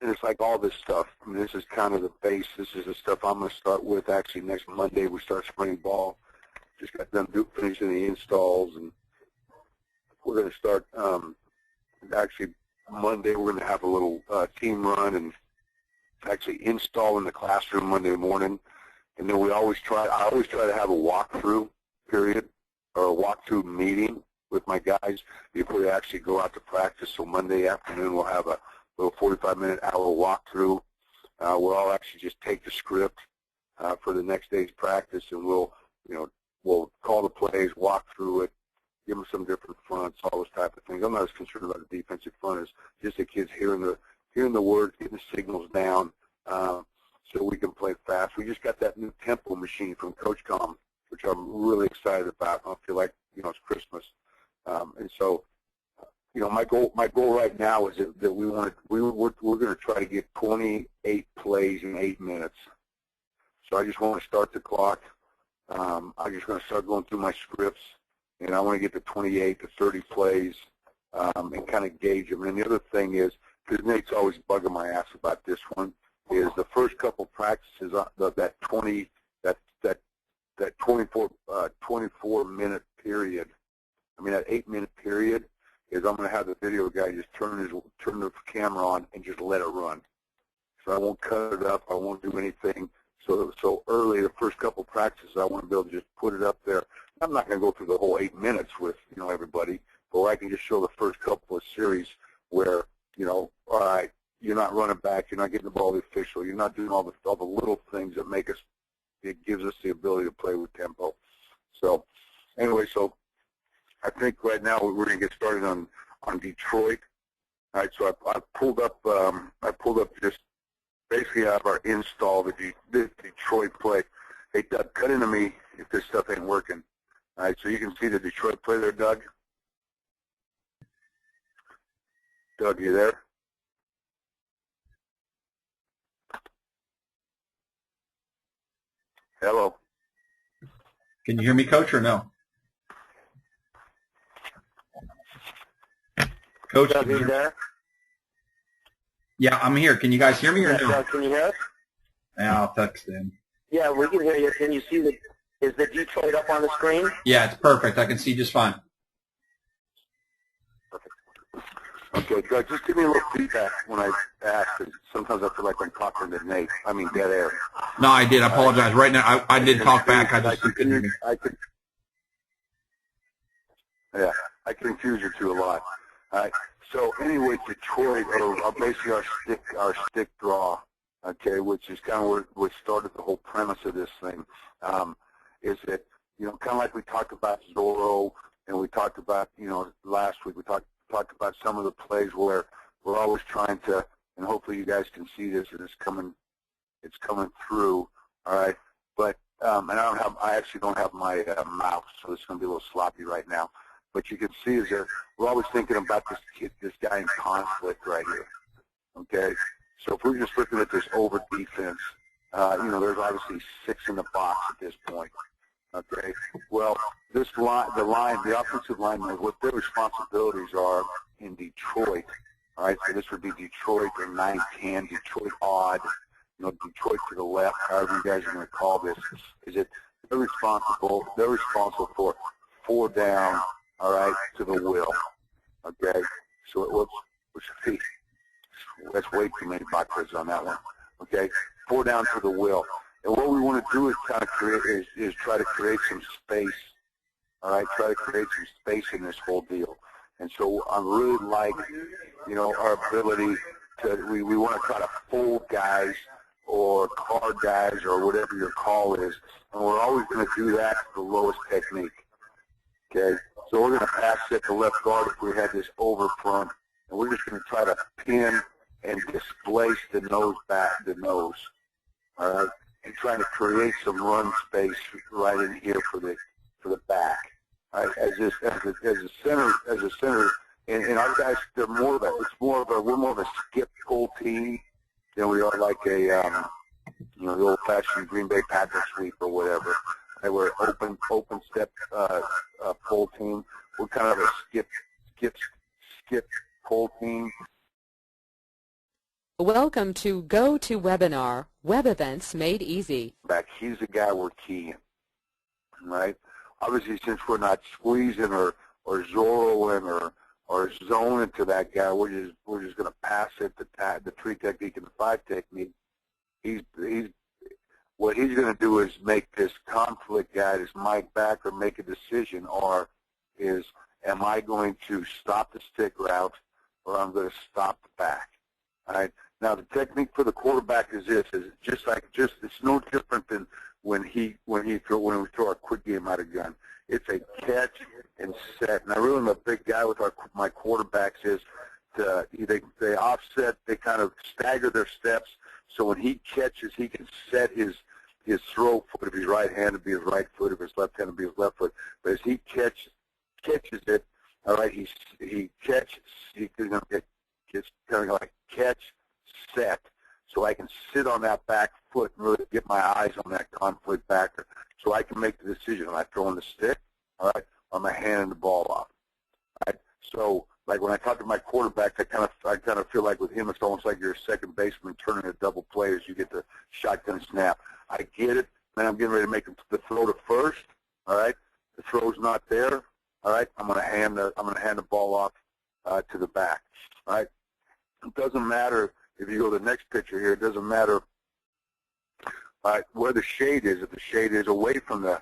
And it's like all this stuff. I mean, this is kind of the base. This is the stuff I'm going to start with. Actually, next Monday we start spring ball. Just got them finishing the installs, and we're going to start. Actually, Monday we're going to have a little team run and actually install in the classroom Monday morning. And then I always try to have a walkthrough period or a walkthrough meeting with my guys before they actually go out to practice. So Monday afternoon we'll have a little 45-minute hour walkthrough. We'll all actually just take the script for the next day's practice, and we'll call the plays, walk through it, give them some different fronts, all those type of things. I'm not as concerned about the defensive front as just the kids hearing the words, getting the signals down, so we can play fast. We just got that new tempo machine from Coach Com, which I'm really excited about. I feel like it's Christmas, and so my goal right now is that we're going to try to get 28 plays in 8 minutes. So I just want to start the clock. I'm just going to start going through my scripts, and I want to get to 28 to 30 plays and kind of gauge them. And the other thing is, because Nate's always bugging my ass about this one, is the first couple practices that 24-minute period. I mean, that 8-minute period is I'm going to have the video guy just turn the camera on and just let it run. So I won't cut it up. I won't do anything. So early, the first couple practices, I want to be able to just put it up there. I'm not going to go through the whole 8 minutes with everybody, but I can just show the first couple of series where all right, you're not running back, you're not getting the ball to the official, you're not doing all the little things that make us. It gives us the ability to play with tempo. So anyway, so I think right now we're going to get started on Detroit. All right, so I pulled up just basically out of our install the Detroit play. Hey, Doug, cut into me if this stuff ain't working. All right, so you can see the Detroit play there, Doug. Doug, you there? Hello. Can you hear me, Coach, or no? Coach, Doug, are you there? Yeah, I'm here. Can you guys hear me or no? Doug, can you hear us? Yeah, I'll text in. Yeah, we can hear you. Can you see is the Detroit up on the screen? Yeah, it's perfect. I can see just fine. Perfect. Okay, Doug, just give me a little feedback when I ask, because sometimes I feel like I'm talking to Nate. I mean, dead air. No, I did. I apologize. Right now, I did talk back. I confuse you two a lot. All right. So anyway, Detroit, or basically our stick draw, okay, which is kind of what started the whole premise of this thing, is that kind of like we talked about Zorro, and we talked about last week we talked about some of the plays where we're always trying to, and hopefully you guys can see this, and it's coming through, all right. But and I actually don't have my mouse, so it's going to be a little sloppy right now. But you can see is that we're always thinking about this guy in conflict right here, okay? So if we're just looking at this over defense, there's obviously 6 in the box at this point, okay? Well, the offensive linemen, what their responsibilities are in Detroit, all right? So this would be Detroit or 9-10, Detroit odd, Detroit to the left, however you guys are going to call this, is that they're responsible for 4 down. All right, to the will, okay? So that's way too many boxes on that one, okay? 4 down to the will. And what we want to do is kind of try to create some space, all right? Try to create some space in this whole deal. And so I really like, our ability to, we want to try to fold guys or card guys or whatever your call is, and we're always going to do that to the lowest technique, okay? So we're going to pass at the left guard if we had this over front, and we're just going to try to pin and displace the nose, all right, and trying to create some run space right in here for the back, all right, as a center, and our guys, we're more of a skip pull team than we are like a the old-fashioned Green Bay Packers sweep or whatever. We're open step pull team. We're kind of a skip pull team. Welcome to GoToWebinar, Web Events Made Easy. Back, he's the guy we're keying, right? Obviously, since we're not squeezing or zoroing or zoning to that guy, we're just going to pass it the 3 technique and the 5 technique. What he's going to do is make this conflict guy, this mic back, or make a decision, or am I going to stop the stick route, or I'm going to stop the back? All right. Now the technique for the quarterback is this: it's no different than when we throw a quick game out of gun. It's a catch and set. And I really am a big guy with my quarterbacks is they offset, they kind of stagger their steps, so when he catches, he can set his throw foot. If he's right-handed, be his right foot. If he's left-handed, be his left foot. But as he catches it, all right, he's going to get kind of like catch, set, so I can sit on that back foot and really get my eyes on that conflict backer, so I can make the decision: am I throwing the stick, all right, or am I handing the ball off? All right. So, like when I talk to my quarterback, I kind of feel like with him, it's almost like you're a second baseman turning a double play as you get the shotgun snap. I get it, then I'm getting ready to make the throw to first. All right, the throw's not there. All right, I'm going to hand the ball off to the back. All right, it doesn't matter if you go to the next picture here. It doesn't matter where the shade is. If the shade is away from the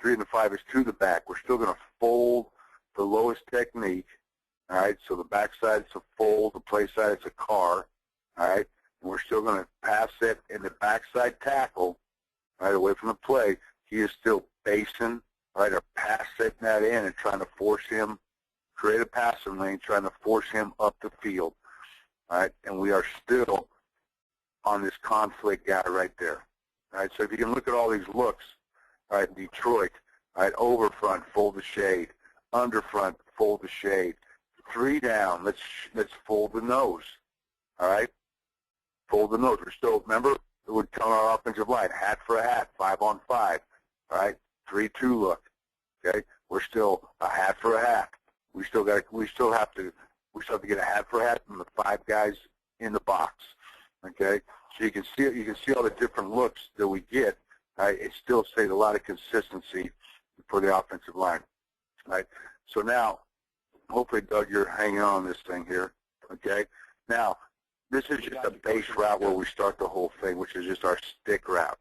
3 and the 5 is to the back, we're still going to fold the lowest technique. All right, so the back side is a fold, the play side is a car. All right, and we're still going to pass it in the backside tackle, right, away from the play. He is still basing, right, or pass setting that in and trying to force him, create a passing lane, trying to force him up the field. All right, and we are still on this conflict guy right there. All right, so if you can look at all these looks, all right, Detroit, all right, over front, fold the shade, under front, fold the shade, 3 down, let's fold the nose. All right, fold the nose. We're still, remember, we're telling our offensive line, hat for a hat, 5 on 5. All right, 3-2 look. Okay, we're still a hat for a hat. We still have to get a hat for a hat from the 5 guys in the box. Okay, so you can see all the different looks that we get. Right? It still stays a lot of consistency for the offensive line. Right? So now, hopefully, Doug, you're hanging on this thing here. Okay, now this is just a base route where we start the whole thing, which is just our stick route.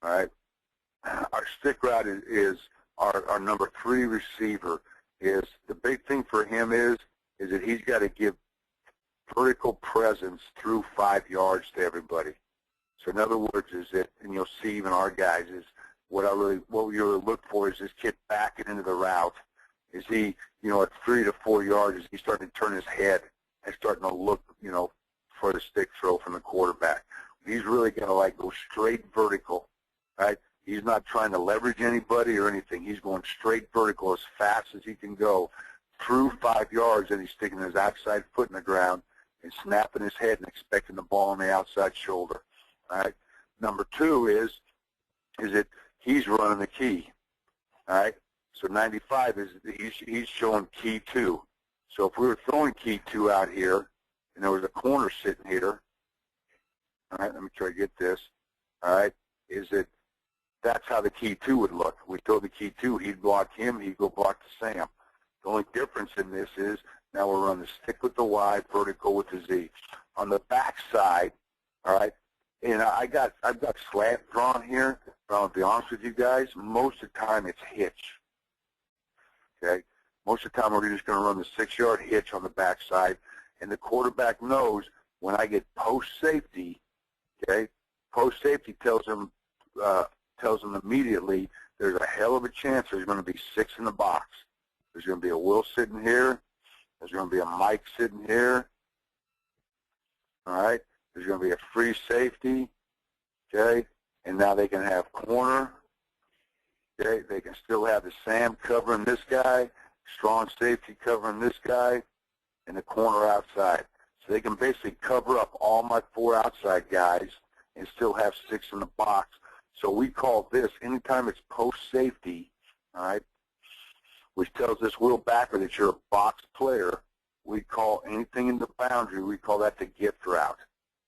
All right, our stick route is our number 3 receiver. Is the big thing for him is that he's got to give vertical presence through 5 yards to everybody. So in other words, is that, and you'll see even our guys, is what we really look for is this kid backing into the route. Is he, at 3 to 4 yards, is he starting to turn his head and starting to look, for the stick throw from the quarterback? He's really got to go straight vertical, right? He's not trying to leverage anybody or anything. He's going straight vertical as fast as he can go through 5 yards, and he's sticking his outside foot in the ground and snapping his head and expecting the ball on the outside shoulder. All right. Number 2 is that he's running the key. All right. So 95 is he's showing key 2. So if we were throwing key 2 out here, and there was a corner sitting here, all right, let me try to get this. All right, is that that's how the key 2 would look. We throw the key 2, he'd block him, he'd go block the Sam. The only difference in this is now we're running the stick with the Y, vertical with the Z. On the back side, all right, and I've got slant drawn here, but I'll be honest with you guys, most of the time it's hitch. Okay? Most of the time we're just going to run the 6-yard hitch on the back side, and the quarterback knows when I get post safety, okay, post safety tells him immediately there's a hell of a chance there's going to be 6 in the box. There's going to be a Will sitting here. There's going to be a Mike sitting here. All right. There's going to be a free safety. Okay. And now they can have corner. Okay. They can still have the Sam covering this guy, strong safety covering this guy, and the corner outside. So they can basically cover up all my 4 outside guys and still have 6 in the box. So we call this, anytime it's post safety, all right, which tells this Will backer that you're a box player, we call anything in the boundary, we call that the gift route.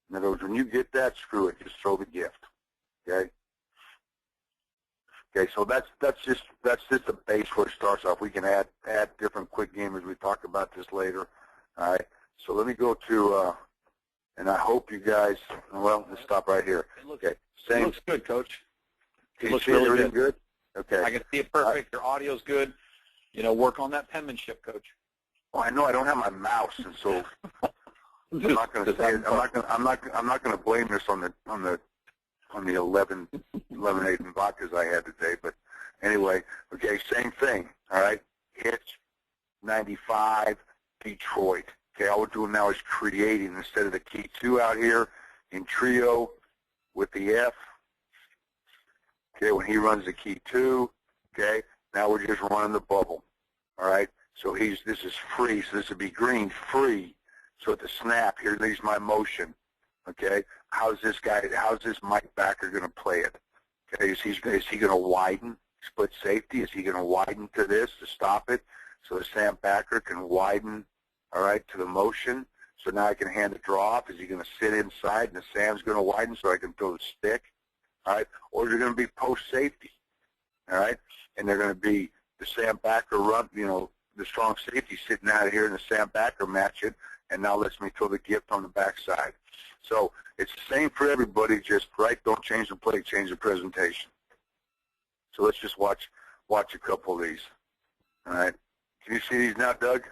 In other words, when you get that, screw it, just throw the gift. Okay. Okay, so that's just the base where it starts off. We can add different quick gamers. We talk about this later. All right. So let me go to, and I hope you guys. Well, let's stop right here. Okay. It looks good, Coach. It looks really good. Okay. I can see it perfect. Your audio's good. You know, work on that penmanship, Coach. Well, I know I don't have my mouse, and so I'm not going to say it. I'm not going to blame this on the 11 lemonade and vodkas I had today. But anyway, okay, same thing. All right, hitch, 95, Detroit. Okay, all we're doing now is creating instead of the key 2 out here in trio with the F. Okay, when he runs the key 2, okay, now we're just running the bubble. All right, so this is free, so this would be green, free. So at the snap, here's my motion. Okay, how's this Mike backer going to play it? Okay, is he going to widen, split safety? Is he going to widen to this to stop it so the Sam backer can widen, all right, to the motion? So now I can hand the draw off. Is he going to sit inside and the Sam's going to widen so I can throw the stick? All right, or is it going to be post safety? All right, and they're going to be the Sam backer run, you know, the strong safety sitting out here and the Sam backer match it, and now lets me throw the gift on the backside. So it's the same for everybody, just don't change the play, change the presentation. So let's just watch a couple of these. All right. Can you see these now, Doug?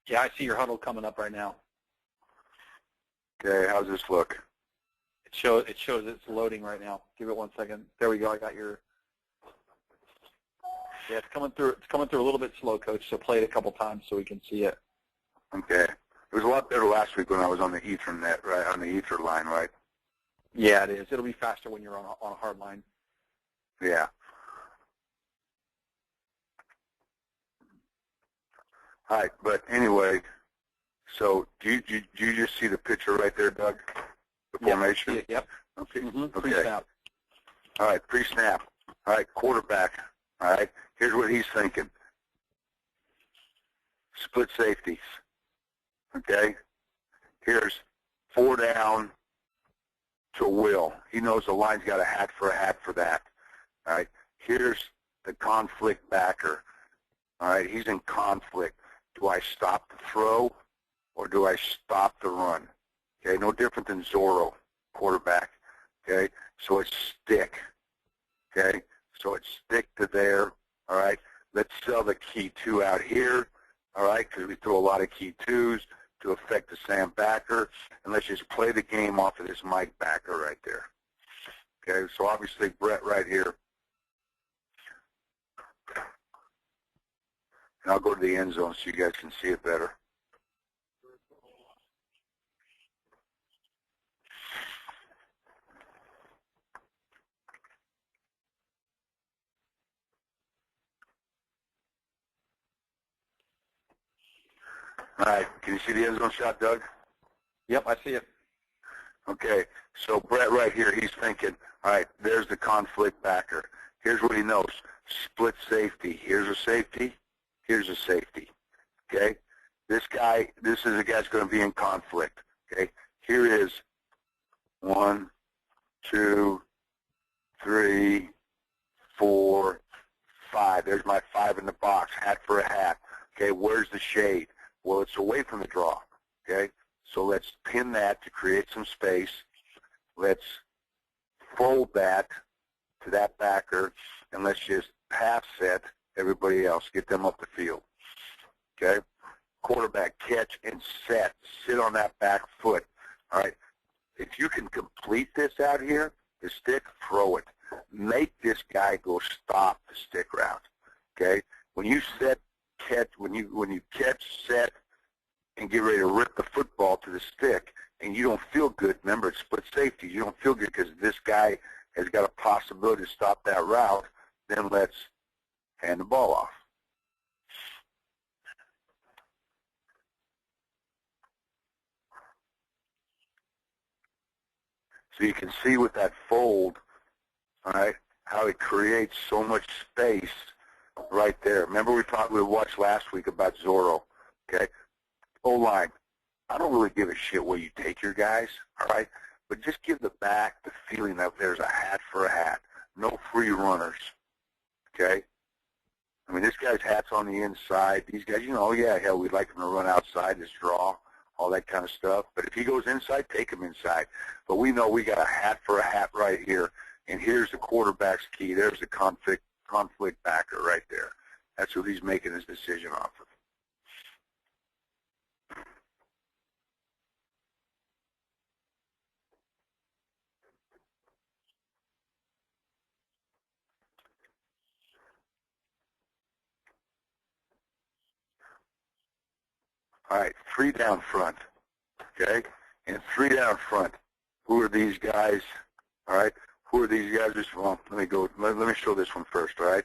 Yeah, I see your huddle coming up right now. Okay, how's this look? It shows it's loading right now. Give it 1 second. There we go. I got your. Yeah, it's coming through. It's coming through a little bit slow, Coach. So play it a couple times so we can see it. Okay. It was a lot better last week when I was on the Ethernet, right, on the Ether line, right? Yeah, it is. It'll be faster when you're on a hard line. Yeah. All right, but anyway, so do you just see the picture right there, Doug? The formation? Yep. Yep. Okay. Okay. Pre-snap. All right, pre-snap. All right, quarterback. All right, here's what he's thinking. Split safeties. Okay? Here's 4 down to Will. He knows the line's got a hat for that. All right? Here's the conflict backer. All right? He's in conflict. Do I stop the throw or do I stop the run? Okay? No different than Zorro, quarterback. Okay? So it's stick. Okay? So it's stick to there. All right? Let's sell the key 2 out here. All right? Because we throw a lot of key 2s to affect the Sam backer, and let's just play the game off of this Mike backer right there. Okay, so obviously Brett right here. And I'll go to the end zone so you guys can see it better. All right, can you see the end zone shot, Doug? Yep, I see it. Okay, so Brett right here, he's thinking, all right, there's the conflict backer. Here's what he knows. Split safety. Here's a safety. Here's a safety. Okay? This is a guy that's going to be in conflict. Okay? Here is 1, 2, 3, 4, 5. There's my 5 in the box. Hat for a hat. Okay, where's the shade? Well, it's away from the draw. Okay? So let's pin that to create some space. Let's fold that to that backer, and let's just pass set everybody else, get them up the field. Okay? Quarterback, catch and set. Sit on that back foot. All right? If you can complete this out here, the stick, throw it. Make this guy go stop the stick route. Okay? When you set, catch, when you catch, set, and get ready to rip the football to the stick, and you don't feel good, remember it's split safety, you don't feel good because this guy has got a possibility to stop that route, then let's hand the ball off. So you can see with that fold, all right, how it creates so much space right there. Remember we watched last week about Zorro, okay? O-line, I don't really give a shit where you take your guys, all right? But just give the back the feeling that there's a hat for a hat. No free runners, okay? I mean, this guy's hat's on the inside. These guys, you know, oh, yeah, hell, we'd like him to run outside, just draw, all that kind of stuff. But if he goes inside, take him inside. But we know we got a hat for a hat right here. And here's the quarterback's key. There's the conflict backer right there. That's who he's making his decision off of. All right, 3 down front, okay? And 3 down front. Who are these guys? All right, who are these guys? Well, let me show this one first, all right?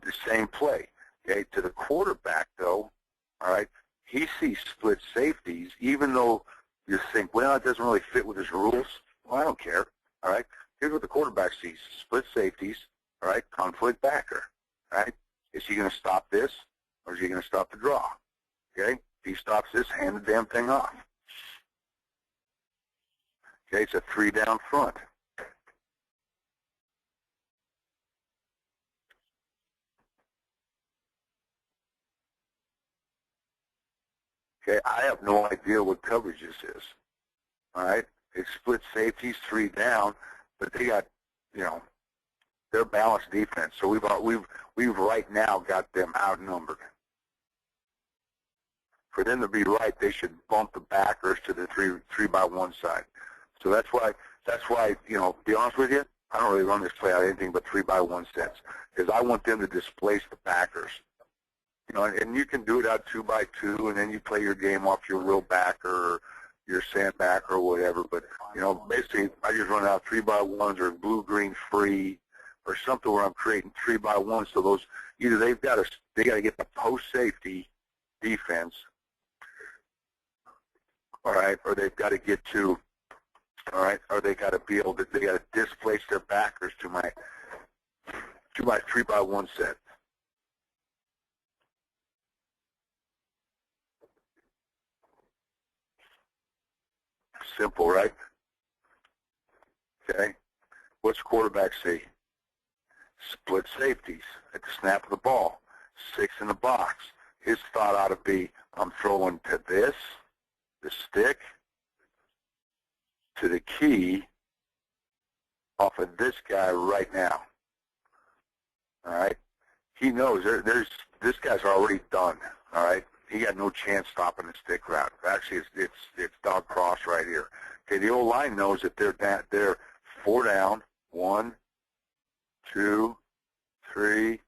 The same play, okay? To the quarterback, though, all right, he sees split safeties, even though you think, well, it doesn't really fit with his rules. Well, I don't care, all right? Here's what the quarterback sees. Split safeties, all right, conflict backer, all right? Is he going to stop this, or is he going to stop the draw, okay? If he stops this, hand the damn thing off. Okay, it's a 3 down front. Okay, I have no idea what coverage this is. All right, it's split safeties, 3 down, but they got, you know, they're balanced defense. So we've right now got them outnumbered. For them to be right, they should bump the backers to the 3-by-1 side. So that's why, you know, to be honest with you, I don't really run this play out anything but 3-by-1 sets because I want them to displace the backers. You know, and you can do it out 2-by-2, and then you play your game off your real backer or your sand backer or whatever. But, you know, basically I just run out 3-by-1s or blue-green free or something where I'm creating 3-by-1s. So those, either they got to get the post safety defense, all right, or they've got to get to, all right, or they got to be able to, they got to displace their backers to my 3-by-1 set. Simple, right? Okay. What's the quarterback see? Split safeties at the snap of the ball. 6 in the box. His thought ought to be, I'm throwing to this, the stick, to the key, off of this guy right now. All right? He knows this guy's already done. All right? He got no chance stopping the stick route. Actually, it's dog cross right here. Okay, the O-line knows that they're 4 down, 1, 2, 3,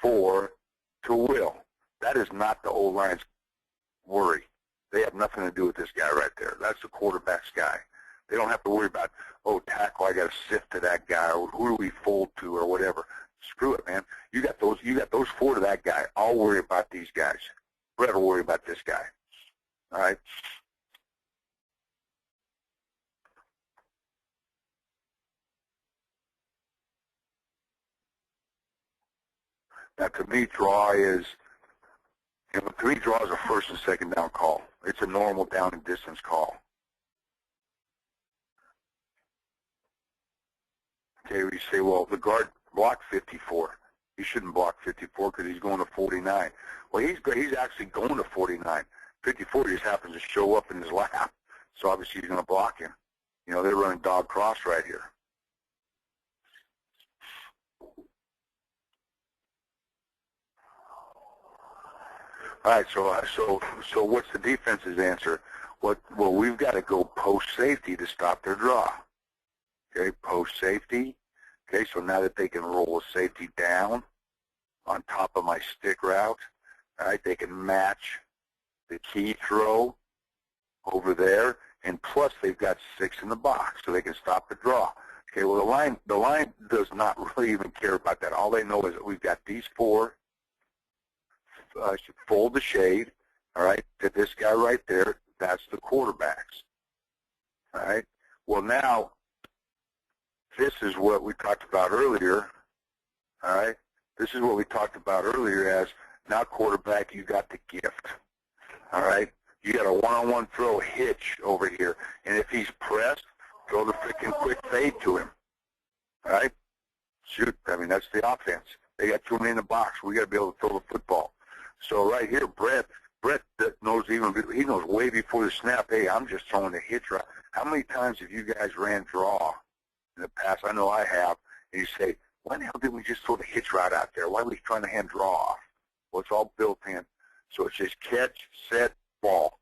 4 to Will. That is not the O-line's worry. They have nothing to do with this guy right there. That's the quarterback's guy. They don't have to worry about, oh, tackle, I got to sift to that guy, or who do we fold to, or whatever. Screw it, man. You got those 4 to that guy. I'll worry about these guys. Brett will worry about this guy. All right? Now, to me, draw is a 1st and 2nd down call. It's a normal down and distance call. Okay, you say, well, the guard blocked 54. He shouldn't block 54 because he's going to 49. Well, he's actually going to 49. 54 just happens to show up in his lap, so obviously he's going to block him. You know, they're running dog cross right here. All right, so what's the defense's answer? Well, we've got to go post safety to stop their draw. Okay, post safety. Okay, so now that they can roll a safety down on top of my stick route, all right, they can match the key throw over there, and plus they've got 6 in the box, so they can stop the draw. Okay, well, the line does not really even care about that. All they know is that we've got these 4. Fold the shade, all right, to this guy right there. That's the quarterbacks. All right. Well, now, this is what we talked about earlier. All right. This is what we talked about earlier as now quarterback, you got the gift. All right. You got a one-on-one throw hitch over here. And if he's pressed, throw the freaking quick fade to him. All right? Shoot. I mean, that's the offense. They got too many in the box. We got to be able to throw the football. So right here, Brett knows he knows way before the snap, hey, I'm just throwing the hitch route. How many times have you guys ran draw in the past? I know I have. And you say, why the hell didn't we just throw the hitch route out there? Why are we trying to hand draw off? Well, it's all built in. So it's just catch, set, ball.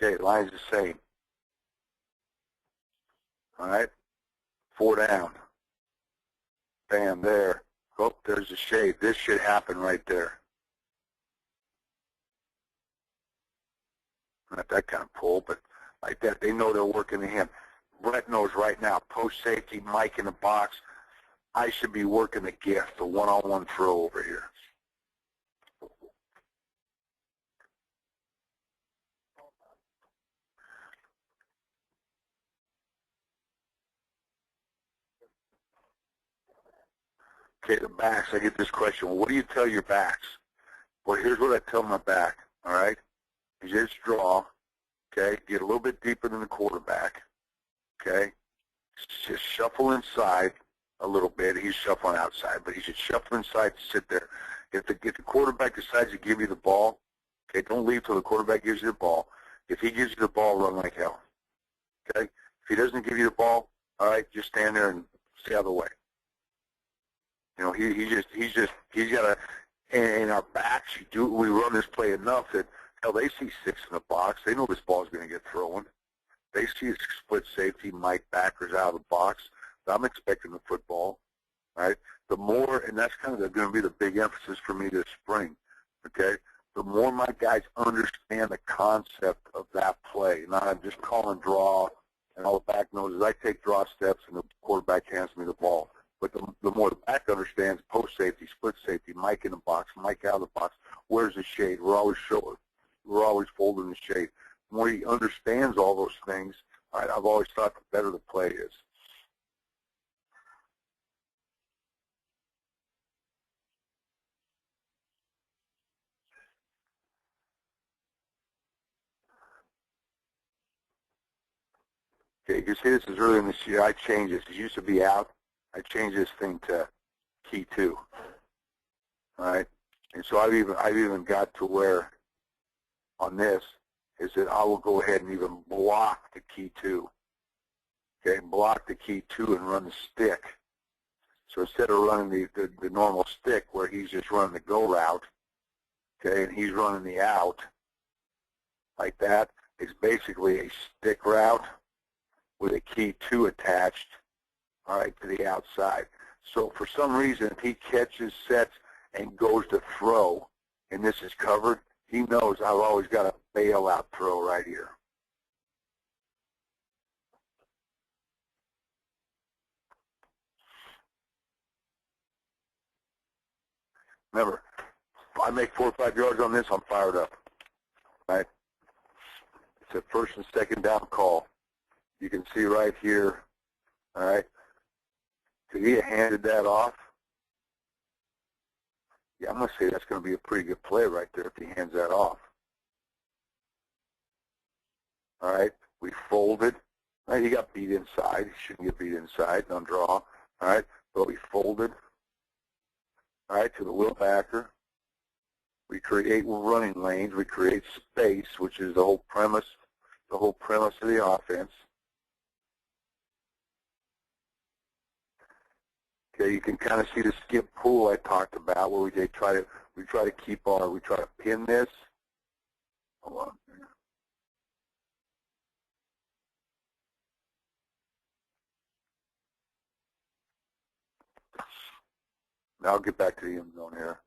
Okay, line's the same. All right, 4 down. Bam, there. Oh, there's the shade. This should happen right there. Not that kind of pull, but like that. They know they're working the hand. Brett knows right now, post safety, Mike in the box. I should be working the gift, the one-on-one throw over here. Okay, the backs, I get this question. Well, what do you tell your backs? Well, here's what I tell my back, all right? You just draw, okay? Get a little bit deeper than the quarterback, okay? Just shuffle inside a little bit. He's shuffling outside, but he should shuffle inside to sit there. If the quarterback decides to give you the ball, okay, don't leave till the quarterback gives you the ball. If he gives you the ball, run like hell, okay? If he doesn't give you the ball, all right, just stand there and stay out of the way. You know, he's got to, in our backs, we run this play enough that, hell, they see 6 in the box. They know this ball's going to get thrown. They see a split safety, Mike backers out of the box. I'm expecting the football, right? The more, and that's kind of going to be the big emphasis for me this spring, okay? The more my guys understand the concept of that play, not I'm just calling draw and all the back knows I take draw steps and the quarterback hands me the ball. But the more the back understands post safety, split safety, Mike in the box, Mike out of the box, where's the shade? We're always folding the shade. The more he understands all those things, all right, I've always thought the better the play is. Okay, you can see this is early in this year. I changed this. It used to be out. I changed this thing to key 2. All right, and so I've even got to where on this is that I will go ahead and even block the key 2. Okay, block the key 2 and run the stick. So instead of running the normal stick where he's just running the go route, okay, and he's running the out like that, it's basically a stick route with a key 2 attached, all right, to the outside. So for some reason, if he catches, sets, and goes to throw, and this is covered, he knows I've always got a bailout throw right here. Remember, if I make 4 or 5 yards on this, I'm fired up, right? It's a first and second down call. You can see right here, all right, if he handed that off, yeah, I'm going to say that's going to be a pretty good play right there if he hands that off. All right, we folded. All right, he got beat inside. He shouldn't get beat inside on draw. All right, but we folded. All right, to the wheel backer. We create running lanes. We create space, which is the whole premise of the offense. Okay, you can kind of see the skip pull I talked about, where we try to pin this. Hold on. Now I'll get back to the end zone here.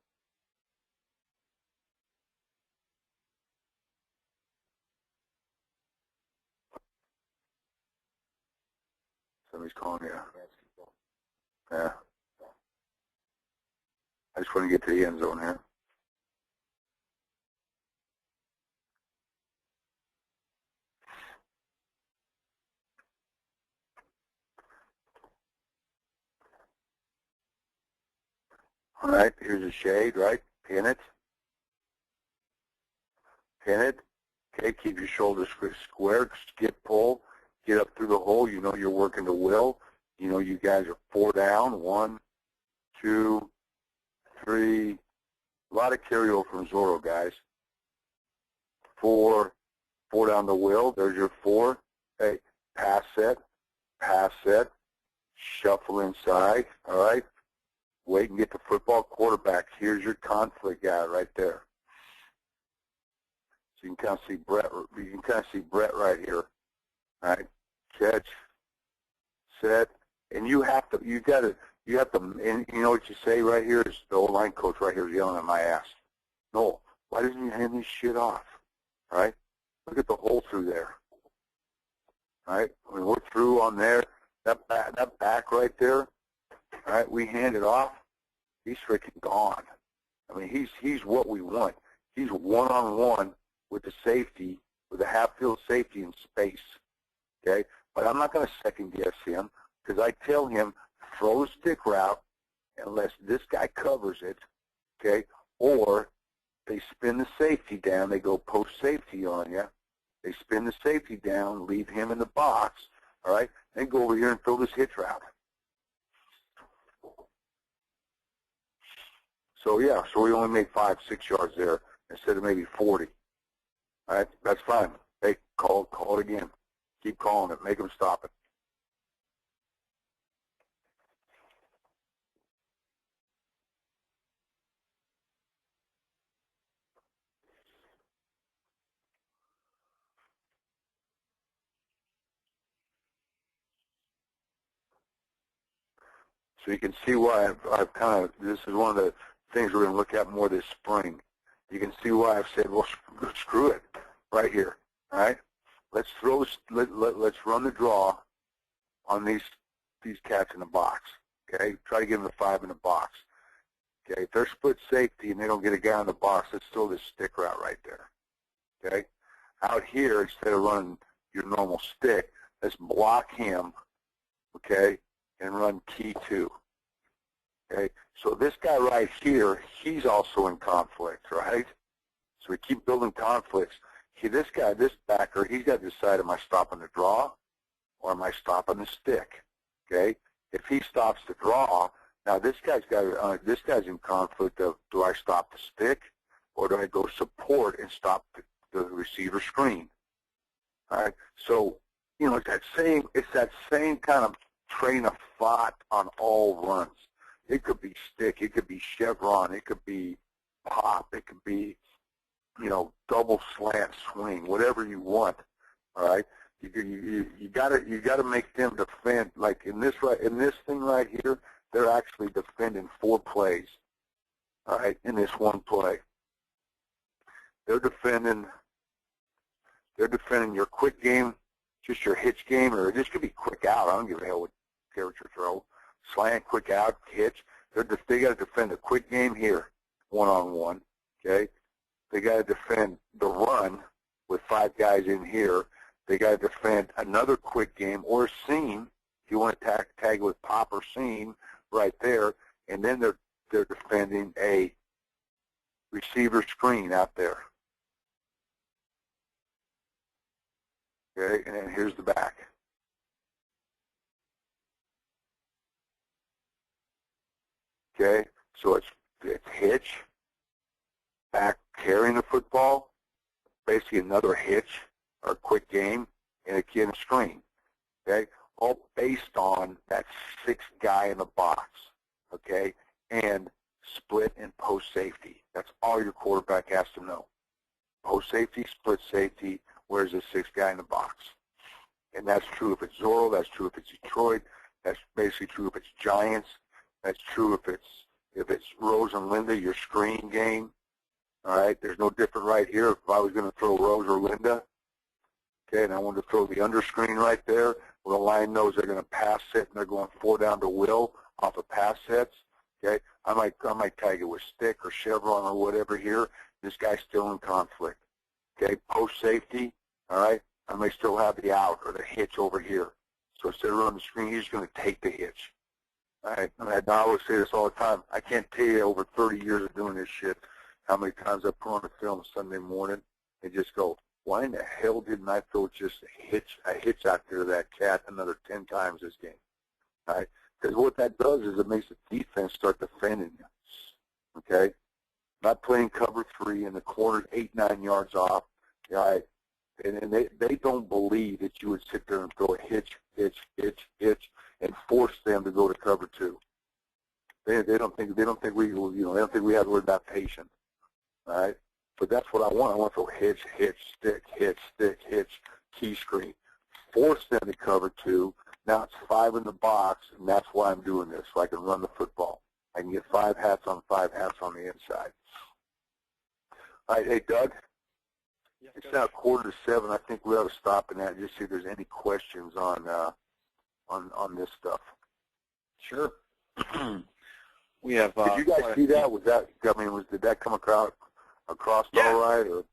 Somebody's calling you. Yeah. I just want to get to the end zone here. All right, here's a shade, right? Pin it. Pin it. Okay, keep your shoulders square. Skip pull. Get up through the hole. You know you're working the will. You know you guys are 4 down. 1, 2, 3. A lot of carryover from Zorro, guys. 4 down the will. There's your 4. Hey, pass set. Pass set. Shuffle inside. All right. Wait and get the football. Quarterback. Here's your conflict guy right there. So you can kind of see Brett. You can kind of see Brett right here. All right. Catch. Set. And you have to. And you know what you say right here is the old line coach right here is yelling at my ass. No. Why doesn't he hand this shit off? All right. Look at the hole through there. All right. I mean, we're through on there. That back right there. All right. We hand it off. He's freaking gone. I mean, he's what we want. He's one-on-one with the safety, with the half-field safety in space. Okay. But I'm not going to second-guess him because I tell him throw the stick route unless this guy covers it. Okay. Or they spin the safety down. They go post-safety on you. They spin the safety down, leave him in the box, all right, then go over here and throw this hitch route. So, yeah, so we only made 5, 6 yards there instead of maybe 40. All right, that's fine. Hey, call it again. Keep calling it. Make them stop it. So you can see why I've kind of, this is one of the things we're going to look at more this spring. You can see why I've said, well, screw it right here, all right? Let's run the draw on these cats in the box, okay? Try to give them the 5 in the box, okay? If they're split safety and they don't get a guy in the box, let's throw this stick route right there, okay? Out here, instead of running your normal stick, let's block him, okay, and run key 2. Okay, so this guy right here, he's also in conflict, right? So we keep building conflicts. See, this guy, this backer, he's got to decide, am I stopping the draw or am I stopping the stick? Okay, if he stops the draw, now this guy's in conflict of, do I stop the stick or do I go support and stop the receiver screen? All right, so you know it's that same kind of train of thought on all runs. It could be stick, it could be chevron, it could be pop, it could be, you know, double slant swing, whatever you want. All right, you gotta make them defend. Like in this thing right here, they're actually defending 4 plays. All right, in this one play, they're defending your quick game, just your hitch game, or this could be quick out. I don't give a hell what character throw. Slant, quick out, hitch. They got to defend a quick game here, one-on-one, okay? They got to defend the run with 5 guys in here. They got to defend another quick game or seam, if you want to tag with pop or seam right there, and then they're defending a receiver screen out there. Okay, and then here's the back. Okay, so it's hitch, back carrying the football, basically another hitch or quick game, and again a screen. Okay, all based on that 6th guy in the box. Okay, and split and post safety. That's all your quarterback has to know. Post safety, split safety. Where's the 6th guy in the box? And that's true if it's Zorro. That's true if it's Detroit. That's basically true if it's Giants. That's true if it's Rose and Linda, your screen game. All right, there's no different right here. If I was going to throw Rose or Linda, okay, and I wanted to throw the under screen right there, well, the line knows they're going to pass it and they're going 4 down to will off of pass sets. Okay, I might tag it with stick or chevron or whatever here. This guy's still in conflict. Okay, post safety. All right, I may still have the out or the hitch over here. So instead of running the screen, he's going to take the hitch. I always say this all the time. I can't tell you over 30 years of doing this shit how many times I put on a film Sunday morning and just go, why in the hell didn't I throw just a hitch out there to that cat another 10 times this game? All right? Because what that does is it makes the defense start defending you. Okay? Not playing cover 3 in the corner 8, 9 yards off. All right? And they don't believe that you would sit there and throw a hitch, and force them to go to cover 2. They don't think we they don't think we have to worry about patience. All right? But that's what I want. I want to throw hitch, hitch, key screen. Force them to cover 2. Now it's 5 in the box, and that's why I'm doing this, so I can run the football. I can get 5 hats on 5 hats on the inside. All right, hey, Doug? Yeah, it's now 6:45. I think we ought to stop in that and just see if there's any questions on this stuff. Sure. We have. Did you guys see that? Did that come across Yeah. all right? Or?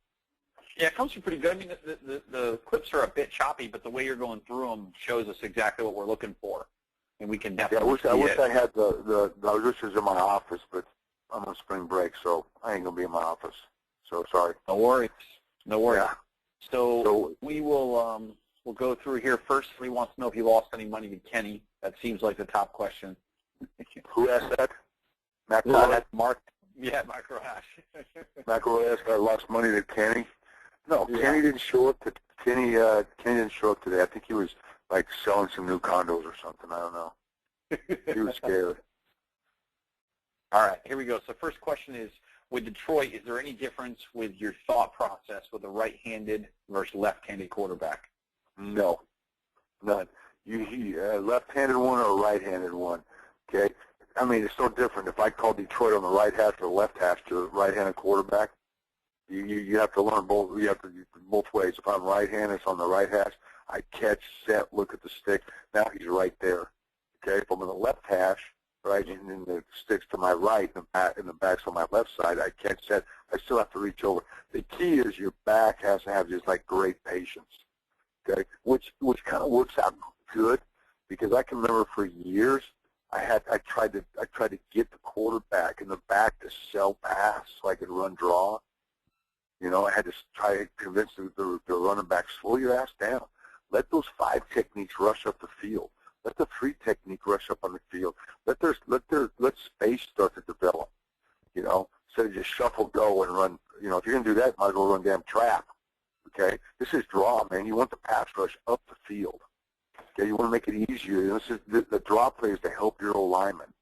Yeah, it comes through pretty good. I mean, the clips are a bit choppy, but the way you're going through them shows us exactly what we're looking for, and we can definitely. Yeah, I wish I had the this is in my office, but I'm on spring break, so I ain't gonna be in my office. So sorry. No worries. No worries. Yeah. So we will we'll go through here. First, he wants to know if you lost any money to Kenny. That seems like the top question. Who asked that? Mark. Yeah, Mark Rohash. Macro asked I lost money to Kenny. No, Yeah. Kenny didn't show up. Kenny didn't show up today. I think he was like selling some new condos or something. I don't know. He was scared. All right, here we go. So first question is, with Detroit, is there any difference with your thought process with a right-handed versus left-handed quarterback? No, none. You left-handed one or a right-handed one. Okay. I mean, it's so different. If I call Detroit on the right hash or the left hash to a right-handed quarterback, you have to learn both. You have to do both ways. If I'm right-handed, it's on the right hash. I catch, set, look at the stick. Now he's right there. Okay. If I'm on the left hash, right, and then the stick's to my right, and the back's on my left side, I catch, set. I still have to reach over. The key is your back has to have just like great patience. Okay, which kind of works out good, because I can remember for years I tried to get the quarterback in the back to sell pass so I could run draw. You know, I had to try to convince the running back, slow your ass down. Let those 5 techniques rush up the field. Let the 3 technique rush up on the field. Let space start to develop. You know, instead of just shuffle, go, and run. You know, if you're gonna do that, might as well run damn trap. Okay, this is draw, man. You want the pass rush up the field. Okay, you want to make it easier. This is the draw plays to help your old lineman.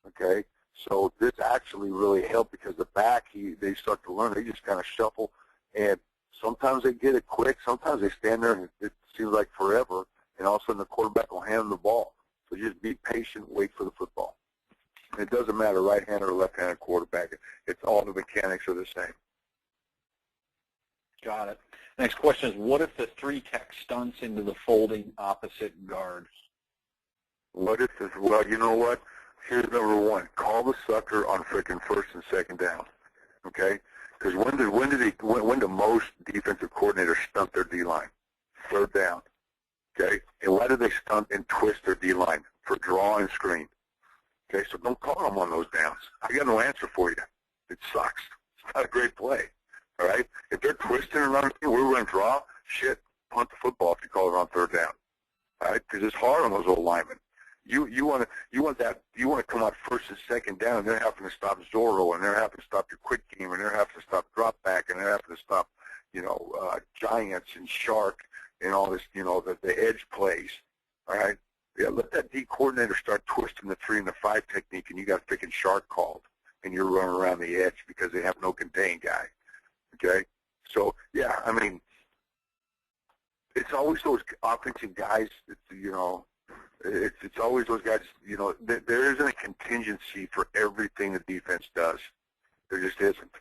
Okay, so this actually really helped, because the back, they start to learn. They just kind of shuffle, and sometimes they get it quick. Sometimes they stand there and it seems like forever, and all of a sudden the quarterback will hand them the ball. So just be patient, wait for the football. It doesn't matter right-handed or left-handed quarterback. It's all the mechanics are the same. Got it. Next question is, what if the 3 tech stunts into the folding opposite guard? What if this? Well, you know what? Here's number 1. Call the sucker on frickin' 1st and 2nd down. Okay? Because when do most defensive coordinators stunt their D-line? 3rd down. Okay? And why do they stunt and twist their D-line? For draw and screen. Okay? So don't call them on those downs. I got no answer for you. It sucks. It's not a great play. All right? If they're twisting around, we're going to draw, shit, punt the football if you call it on 3rd down. All right? Because it's hard on those old linemen. You want to come out 1st and 2nd down, and they're having to stop Zorro, and they're having to stop your quick game, and they're having to stop drop back, and they're having to stop, Giants and Shark and all this, the edge plays. All right? Yeah, let that D coordinator start twisting the 3 and the 5 technique, and you got freaking Shark called, and you're running around the edge because they have no contain guy. Okay? So, yeah, I mean, it's always those offensive guys that, it's always those guys, there isn't a contingency for everything the defense does. There just isn't.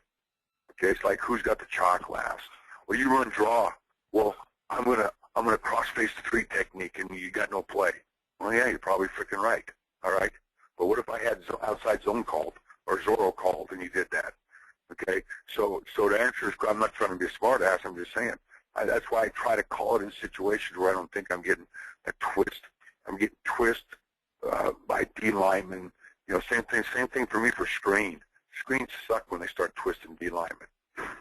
Okay, it's like, who's got the chalk last? Well, you run draw. Well, I'm gonna cross face the 3 technique, and you got no play. Well, yeah, you're probably freaking right. All right, but what if I had outside zone called or Zorro called, and you did that? Okay, so the answer is, I'm not trying to be a smart ass. I'm just saying. That's why I try to call it in situations where I don't think I'm getting a twist. I'm getting twist, by D linemen. You know, same thing for me for screen. Screens suck when they start twisting D linemen.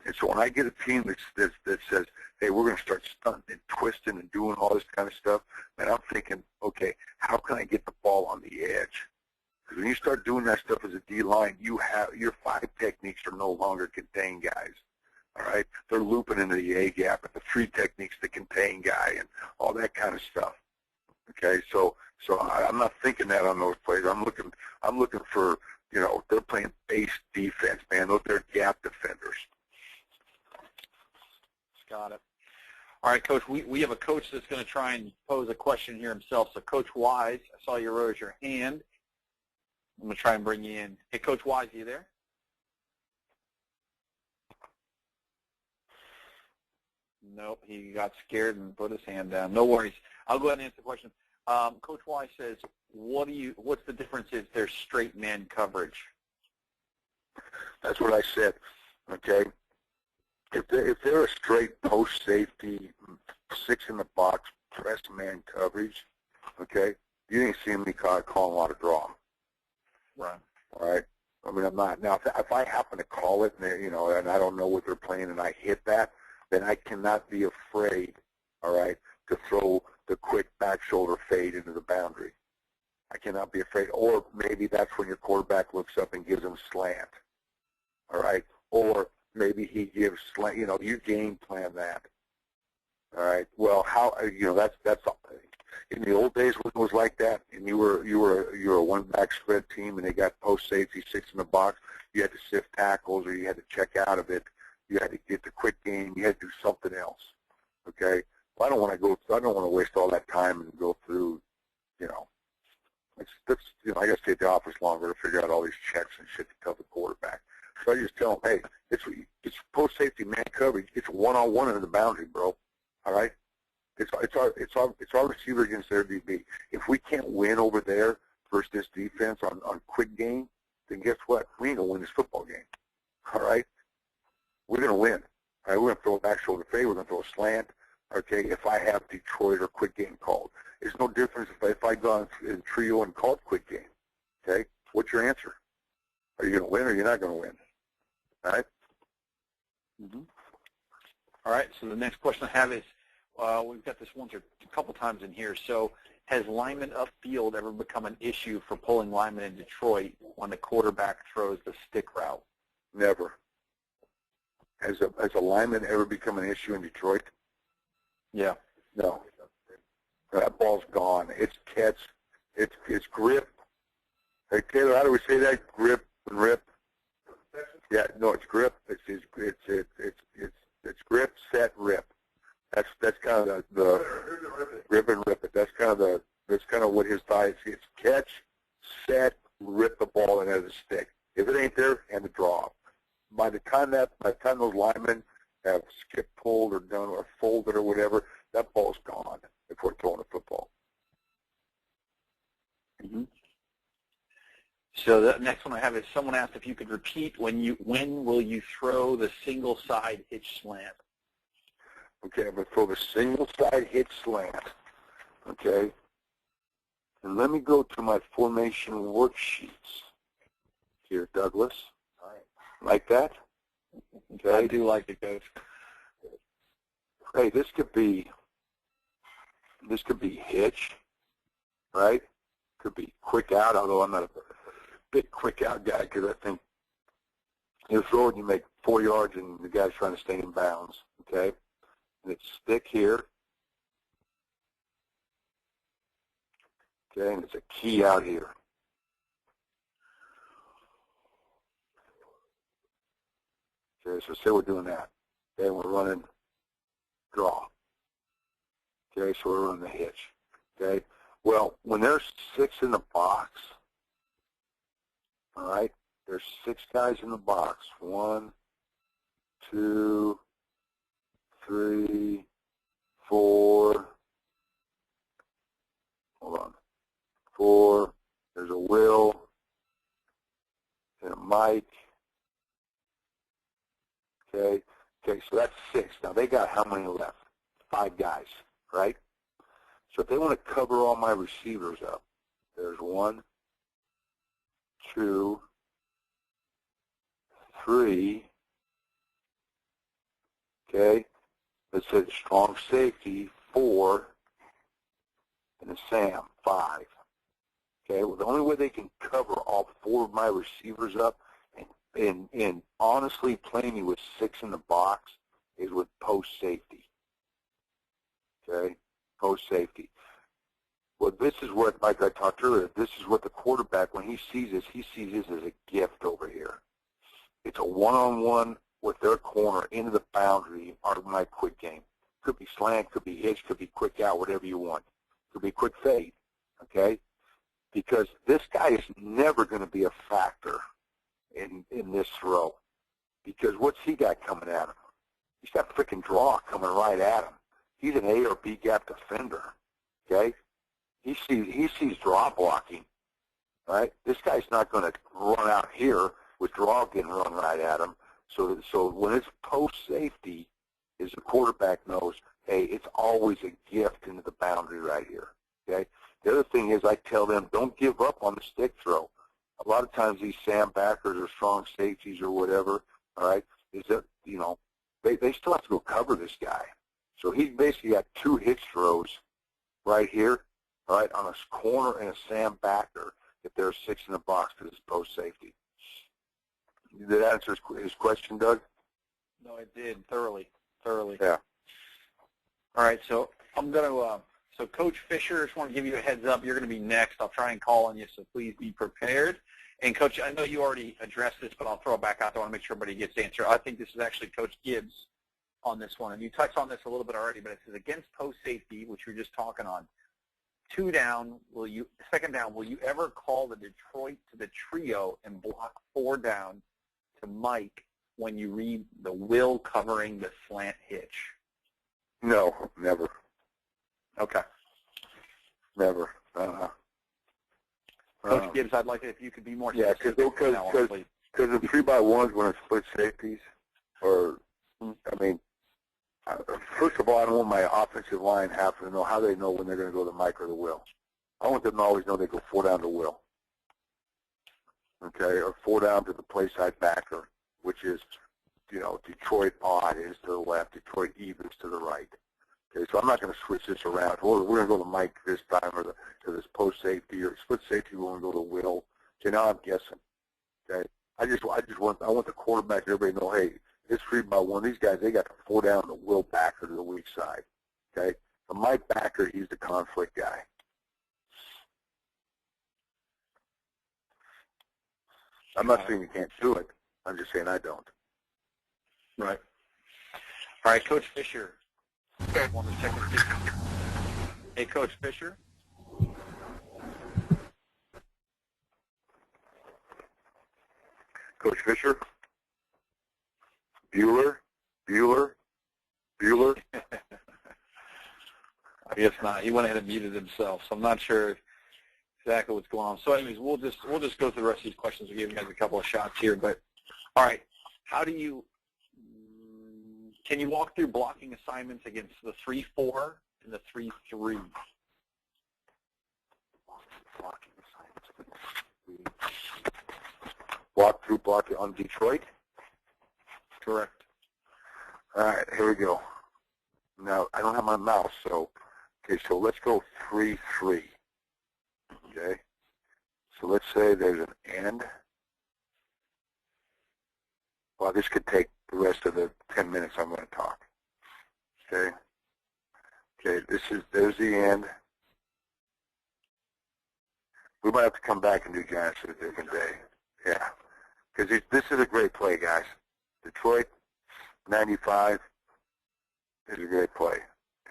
And so when I get a team that says, hey, we're going to start stunting and twisting and doing all this kind of stuff, man, I'm thinking, okay, how can I get the ball on the edge? Because when you start doing that stuff as a D line, your 5 techniques are no longer contain guys. All right, they're looping into the A gap and the 3 techniques to contain guy and all that kind of stuff. Okay, so I'm not thinking that on those plays. I'm looking for, you know, they're playing base defense, man. They're gap defenders. Got it. All right, Coach, we have a coach that's going to try and pose a question here himself. So, Coach Wise, I saw you raise your hand. I'm going to try and bring you in. Hey, Coach Wise, are you there? Nope, he got scared and put his hand down. No worries. I'll go ahead and answer the question. Coach Wise says, what's the difference if there's straight man coverage? That's what I said. Okay. If they're a straight post safety, 6 in the box, press man coverage, okay, you ain't seeing me calling a lot of draw. Right. All right. I mean, I'm not. Now, if I happen to call it, and you know, and I don't know what they're playing, and I hit that, then I cannot be afraid, all right, to throw the quick back shoulder fade into the boundary. I cannot be afraid. Or maybe that's when your quarterback looks up and gives him slant, all right? Or maybe he gives slant. You know, you game plan that, all right? Well, how, you know, that's in the old days when it was like that, and you were a one-back spread team, and they got post safety, 6 in the box. You had to sift tackles, or you had to check out of it. You had to get the quick game. You had to do something else. Okay. Well, I don't want to waste all that time and go through. You know, you know, I got to stay at the office longer to figure out all these checks and shit to tell the quarterback. So I just tell them, hey, it's post safety man coverage. It's one-on-one into the boundary, bro. All right. It's our receiver against their DB. If we can't win over there versus this defense on quick game, then guess what? We ain't gonna win this football game. All right. We're going to win. All right, we're going to throw a back shoulder fade. We're going to throw a slant. Okay, if I have Detroit or quick game called. There's no difference if I go in trio and called quick game. Okay, what's your answer? Are you going to win or you're not going to win? All right? Mm-hmm. All right, so the next question I have is, we've got this once or a couple times in here. So has lineman upfield ever become an issue for pulling linemen in Detroit when the quarterback throws the stick route? Never. Has a lineman ever become an issue in Detroit? Yeah. No. That ball's gone. It's catch. It's grip. Hey Taylor, how do we say that? Grip and rip. Yeah, no, it's grip. It's grip, set, rip. That's kind of the grip and rip it. That's kind of what his thigh is. It's catch, set, rip the ball and have a stick. If it ain't there, hand the draw off. By the time those linemen have skipped, pulled, or done, or folded, or whatever, that ball's gone if we're throwing a football. Mm-hmm. So the next one I have is someone asked if you could repeat when will you throw the single side hitch slant? Okay, I'm going to throw the single side hitch slant. Okay, and let me go to my formation worksheets here, Douglas. Like that? Okay. I do like it, Coach. Hey, this could be hitch, right? Could be quick out, although I'm not a big quick out guy because I think you throw it and you make 4 yards and the guy's trying to stay in bounds, okay? And it's stick here. Okay, and it's a key out here. Okay, so say we're doing that. Okay, we're running draw. Okay, so we're running the hitch. Okay, well, when there's 6 in the box, all right, there's 6 guys in the box. 1, 2, 3, 4. Hold on. 4. There's a Will and a Mike. Okay, so that's 6. Now they got how many left? 5 guys, right? So if they want to cover all my receivers up, There's 1, 2, 3. Okay. It says strong safety, 4, and a SAM, 5. Okay. Well, the only way they can cover all 4 of my receivers up and honestly play me with 6 in the box is with post safety. Okay. Post safety. Well, this is what, like I talked earlier, this is what the quarterback, when he sees this as a gift over here. It's a one-on-one with their corner into the boundary on my quick game. Could be slant, could be hitch, could be quick out, whatever you want. Could be quick fade, okay? Because this guy is never going to be a factor in this throw. Because what's he got coming at him? He's got freaking draw coming right at him. He's an A or B gap defender, okay? He sees draw blocking, right? This guy's not going to run out here with draw getting run right at him. So when it's post safety, is the quarterback knows, hey, it's always a gift into the boundary right here, okay? The other thing is I tell them, don't give up on the stick throw. A lot of times these Sam backers or strong safeties or whatever, all right, is that, you know, they still have to go cover this guy. So he's basically got 2 hitch throws right here, all right, on a corner and a Sam backer if there's 6 in the box because it's post safety. Did that answer his question, Doug? No, it did, thoroughly. Yeah. All right, so I'm going to, so Coach Fisher, I just want to give you a heads up. You're going to be next. I'll try and call on you, so please be prepared. And, Coach, I know you already addressed this, but I'll throw it back out there. I want to make sure everybody gets the answer. I think this is actually Coach Gibbs on this one. And you touched on this a little bit already, but it says against post safety, which we were just talking on, 2 down, second down, will you ever call the Detroit to the trio and block 4 down to Mike when you read the will covering the slant hitch? No, never. Okay. Never. Coach Gibbs, I'd like it if you could be more specific. Yeah, because the 3x1s when it's split safeties, or, I mean, first of all, I don't want my offensive line having to know how they know when they're going to go to Mike or the will. I want them to always know they go 4 down to will. Okay, or 4 down to the play side backer, which is, you know, Detroit odd is to the left, Detroit evens to the right. Okay, so I'm not going to switch this around. We're going to go to Mike this time, or to this post safety or split safety. We're going to go to will. Okay, now I'm guessing. Okay, I want the quarterback and everybody to know, hey, it's 3x1. These guys, they got the 4 down the will backer to the weak side. Okay, the Mike backer, he's the conflict guy. I'm not saying you can't do it. I'm just saying I don't. Right. All right, Coach Fisher. Want to check in? Hey, Coach Fisher. Coach Fisher? Bueller? I guess not. He went ahead and muted himself, so I'm not sure exactly what's going on. So anyways, we'll just go through the rest of these questions. We'll give you guys a couple of shots here. But, all right, can you walk through blocking assignments against the 3-4 and the 3-3? Blocking assignments. Walk through blocking on Detroit? Correct. All right, here we go. Now, I don't have my mouse, so, okay, so let's go 3-3. Okay? So let's say there's an and. Well, this could take the rest of the 10 minutes I'm going to talk. Okay? Okay, there's the end. We might have to come back and do Giants at a different day. Yeah. Because this is a great play, guys. Detroit, 95 is a great play.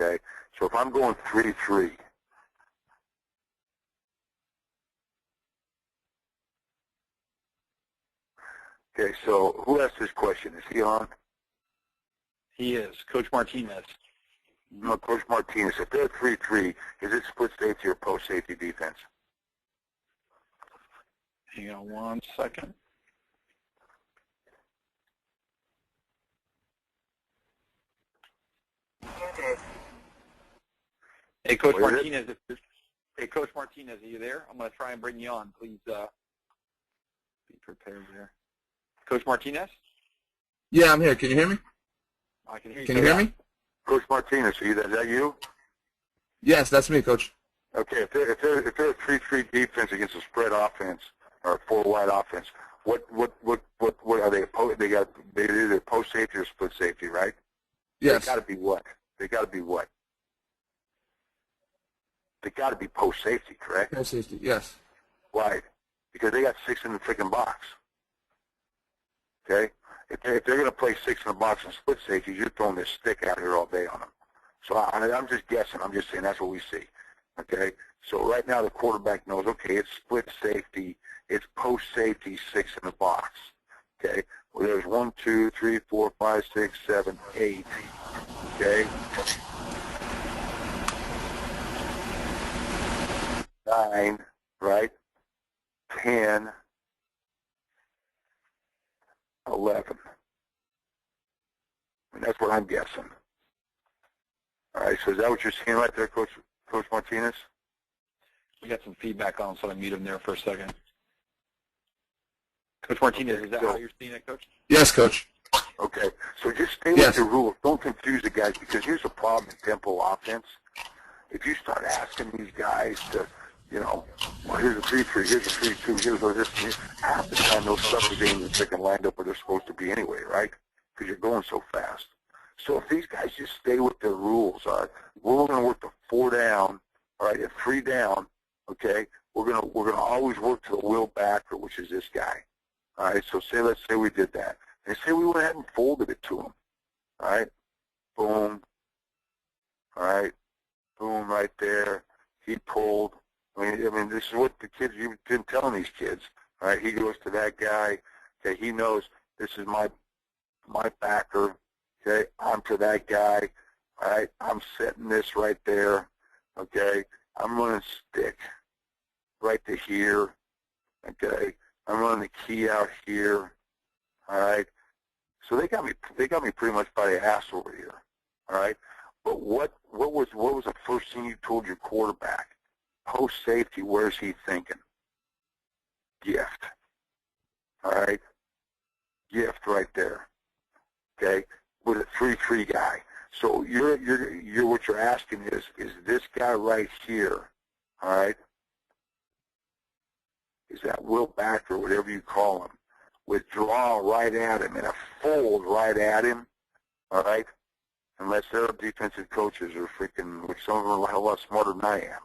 Okay? So if I'm going 3-3, okay, so who asked this question? Is he on? He is. Coach Martinez. No, Coach Martinez. If they're 3-3, is it split safety or post safety defense? Hang on 1 second. Hey, Coach Martinez, Hey, Coach Martinez, are you there? I'm going to try and bring you on. Please be prepared there. Coach Martinez? Yeah, I'm here. Can you hear me? I can hear you. Can you hear me? Coach Martinez, is that you? Yes, that's me, Coach. Okay, if they're a 3-3 defense against a spread offense or a 4-wide offense, what are they? They're either post safety or split safety, right? Yes. They got to be what? They got to be what? They got to be post safety, correct? Post safety, yes. Why? Because they got 6 in the freaking box. Okay? If they're going to play 6 in the box and split safety, you're throwing this stick out here all day on them. So I'm just guessing. I'm just saying that's what we see. Okay? So right now the quarterback knows, okay, it's split safety. It's post safety, 6 in the box. Okay? Well, there's 1, 2, 3, 4, 5, 6, 7, 8. Okay? 9, right? 10, 11. And that's what I'm guessing. All right, so is that what you're seeing right there, Coach Martinez? We got some feedback on, so I mute him there for a second. Coach Martinez, is that how you're seeing it, Coach? Yes, Coach. Okay, so just stay with your rules. Don't confuse the guys, because here's the problem in tempo offense. If you start asking these guys to, well, here's a 3-3, here's a 3-2, here's a this, and half the time those suckers ain't even freaking lined up where they're supposed to be anyway, right? Because you're going so fast. So if these guys just stay with their rules, all right, we're going to work the 4 down, all right, at 3 down, okay, we're gonna always work to the will backer, which is this guy. All right, so let's say we did that. And say we went ahead and folded it to him. All right, boom. All right, boom right there. He pulled. I mean, this is what the kids, you've been telling these kids. All right, he goes to that guy. Okay, he knows this is my backer. Okay, I'm to that guy. All right, I'm setting this right there. Okay, I'm running stick right to here. Okay, I'm running the key out here. All right, so they got me pretty much by the ass over here. All right, but what was the first thing you told your quarterback? Post safety, where's he thinking? Gift. All right, gift right there. Okay, with a 3-3 guy. So you're what you're asking is this guy right here, all right? Is that will back or whatever you call him? Withdraw right at him and a fold right at him, all right? Unless their defensive coaches are freaking, which some of them are a lot smarter than I am,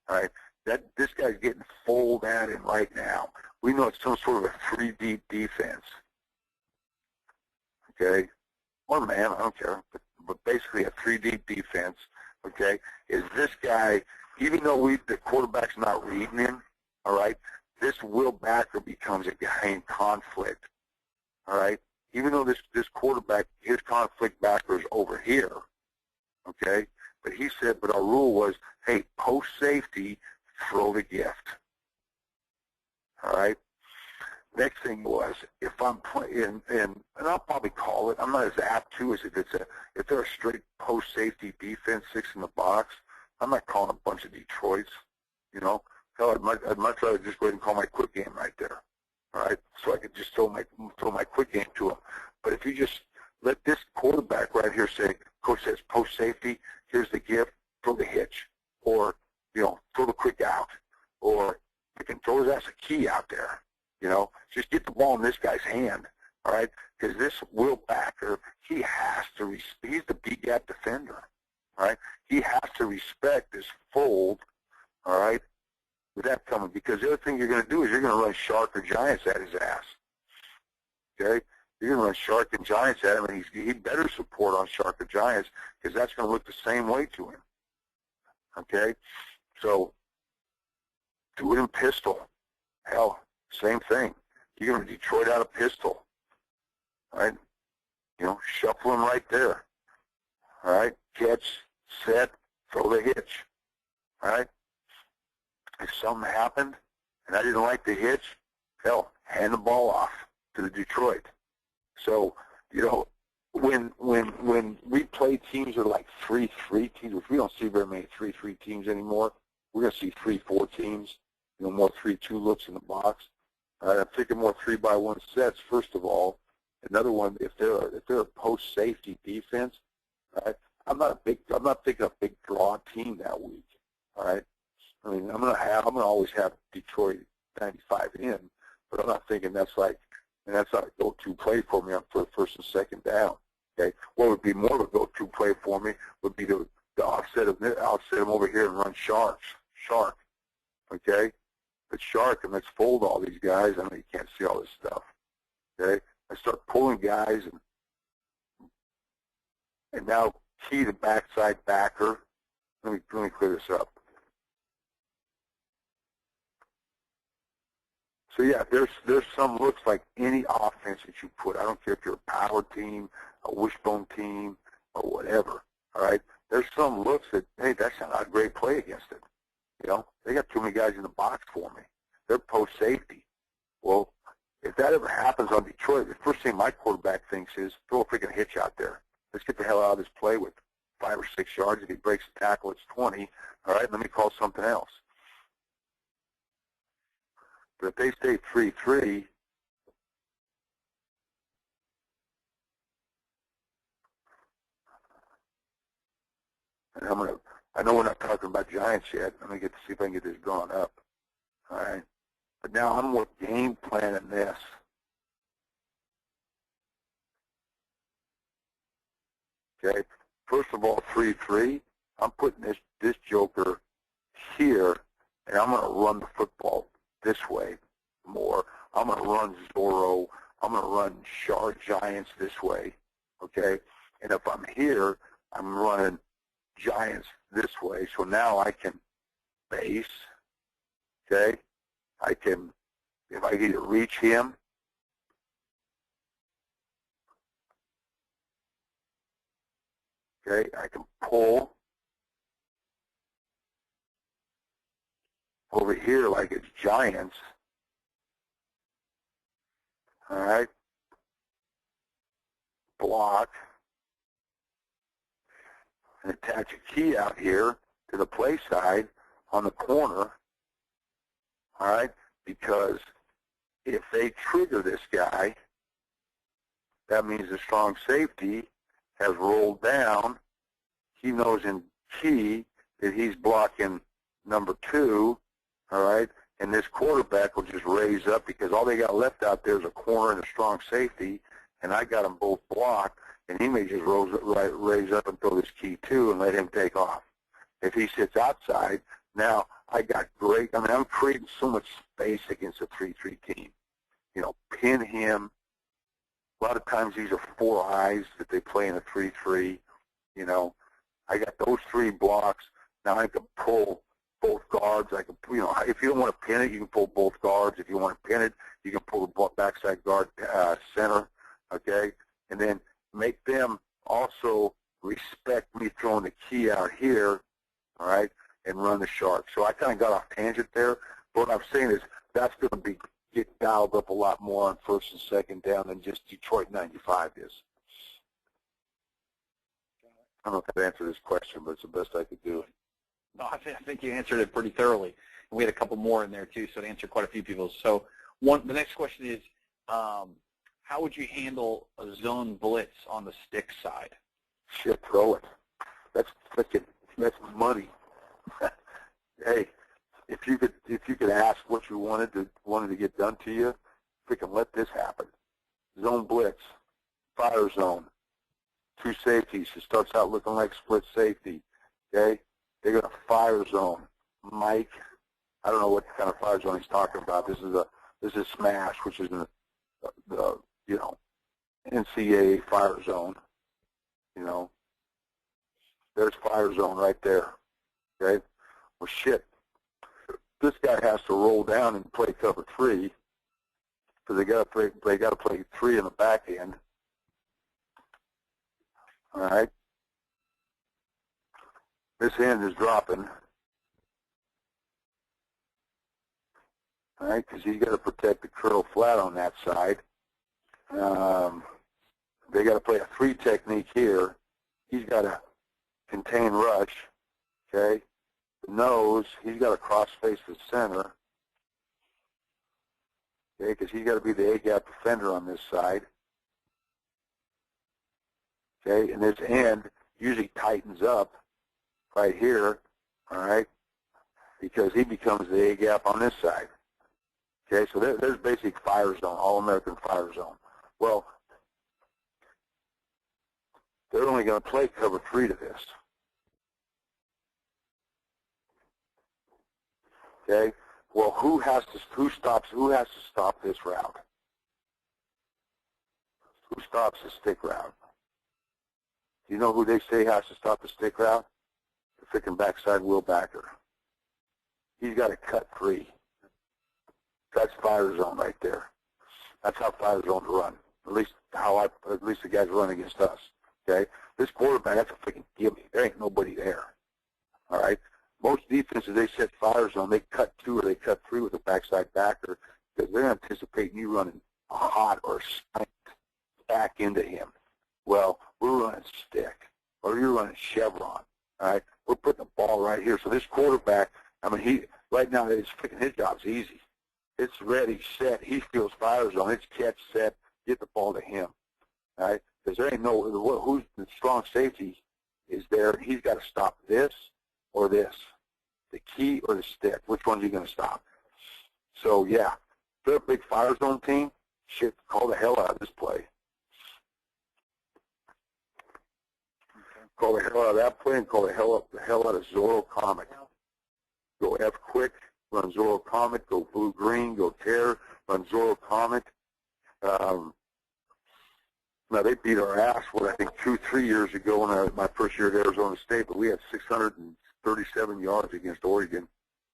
all right? This guy's getting fold at him right now. We know it's some sort of a 3-deep defense, okay? Or man, I don't care, but basically a 3-deep defense, okay? Is this guy, even though the quarterback's not reading him, all right, this will backer becomes a guy in conflict, all right? Even though this quarterback, his conflict backer is over here, okay? But he said, but our rule was, hey, post safety, throw the gift, all right? Next thing was, if I'm playing, and I'll probably call it, I'm not as apt to as if they're a straight post safety defense, 6 in the box, I'm not calling a bunch of Detroits, Hell, I'd much rather just go ahead and call my quick game right there, all right? So I could just throw my quick game to him. But if you just let this quarterback right here say, coach says post safety, here's the gift, throw the hitch, or throw the quick out, or you can throw his ass a key out there. Just get the ball in this guy's hand, all right? Because this will backer, he has to he's the B-gap defender, all right? He has to respect this fold, all right, with that coming. Because the other thing you're going to do is you're going to run shark or giants at his ass, okay? You're going to run shark and giants at him, and he better support on shark or giants because that's going to look the same way to him, okay? So do it in pistol. Hell, same thing. You're going to Detroit out a pistol, all right? Shuffle him right there, all right? Catch, set, throw the hitch, all right? If something happened and I didn't like the hitch, hell, hand the ball off to the Detroit. So, when we play teams that are like 3-3 teams, which we don't see very many 3-3 teams anymore, we're going to see 3-4 teams, more 3-2 looks in the box. All right, I'm thinking more 3-by-1 sets, first of all. Another one, if they're a post safety defense, all right, I'm not thinking a big draw team that week. All right, I mean, I'm gonna always have Detroit 95 in, but I'm not thinking that's not a go-to play for me for first and second down. Okay, what would be more of a go-to play for me would be to offset them over here and run shark. Okay, but shark, and let's fold all these guys. I mean, you can't see all this stuff. Okay, I start pulling guys, and now key the backside backer. Let me clear this up. So yeah, there's some looks like any offense that you put. I don't care if you're a power team, a wishbone team, or whatever. All right, there's some looks that, hey, that's not a great play against it. They got too many guys in the box for me. They're post safety. Well, if that ever happens on Detroit, the first thing my quarterback thinks is throw a freaking hitch out there. Let's get the hell out of this play with 5 or 6 yards. If he breaks the tackle, it's 20. All right, let me call something else. But if they stay 3-3, and I know we're not talking about Giants yet. I'm going to see if I can get this drawn up. All right. But now I'm more game planning this. Okay. First of all, 3-3. I'm putting this joker here, and I'm going to run the football this way more. I'm going to run Zorro. I'm going to run Shark Giants this way. Okay. And if I'm here, I'm running Giants this way. So now I can base. Okay. I can, if I need to reach him, okay, I can pull over here like it's Giants. All right. Block and attach a key out here to the play side on the corner. All right, because if they trigger this guy, that means the strong safety has rolled down. He knows in key that he's blocking number 2, all right, and this quarterback will just raise up because all they got left out there is a corner and a strong safety, and I got them both blocked, and he may just raise up and throw this key 2 and let him take off. If he sits outside, now I got great, I'm creating so much space against a 3-3 team. Pin him. A lot of times these are 4 eyes that they play in a 3-3. I got those 3 blocks. Now I can pull both guards. I can, if you don't want to pin it, you can pull both guards. If you want to pin it, you can pull the backside guard center, okay? And then make them also respect me throwing the key out here, all right, and run the shark. So I kind of got off tangent there. But what I'm saying is that's going to get dialed up a lot more on first and second down than just Detroit 95 is. I don't know if that answered this question, but it's the best I could do. No, I think you answered it pretty thoroughly. And we had a couple more in there, too, so to answer quite a few people. So the next question is, how would you handle a zone blitz on the stick side? Shit, throw it. That's money. Hey, if you could ask what you wanted to get done to you, freaking let this happen. Zone blitz, fire zone, 2 safeties. It starts out looking like split safety. Okay, they're gonna fire zone. Mike, I don't know what kind of fire zone he's talking about. This is smash, which is the NCAA fire zone. There's fire zone right there. Okay, well shit. This guy has to roll down and play cover 3 because they got to play 3 in the back end. All right. This end is dropping. All right, because he's got to protect the curl flat on that side. They got to play a 3 technique here. He's got to contain rush. Okay. the nose, he's got to cross face the center. Okay, because he's got to be the A-gap defender on this side. Okay, and this end usually tightens up right here, all right, because he becomes the A-gap on this side. Okay, so there's basic fire zone, All-American fire zone. Well, they're only going to play cover 3 to this. Okay, well, who has to stop this route? Who stops the stick route? Do you know who they say has to stop the stick route? The frickin' backside wheel backer. He's got to cut 3. That's fire zone right there. That's how fire zones run. At least the guys run against us. Okay? This quarterback, that's a freaking gimme. There ain't nobody there. All right? Most defenses, they set fire zone. They cut 2 or they cut 3 with a backside backer because they're anticipating you running a hot or slant back into him. Well, we're running stick, or you're running chevron. All right? We're putting the ball right here. So this quarterback, I mean, right now his job's easy. It's ready, set. He feels fire zone. It's catch, set, get the ball to him. All right? Because there ain't who's the strong safety is there. He's got to stop this or this, the key or the stick. Which one's he going to stop? So, yeah, if they're a big fire zone team, shit, call the hell out of this play. Call the hell out of that play and call the hell out of Zorro Comet. Go F quick, run Zorro Comet, go blue-green, go tear, run Zorro Comet. Now, they beat our ass, I think 2-3 years ago when my first year at Arizona State, but we had 637 yards against Oregon,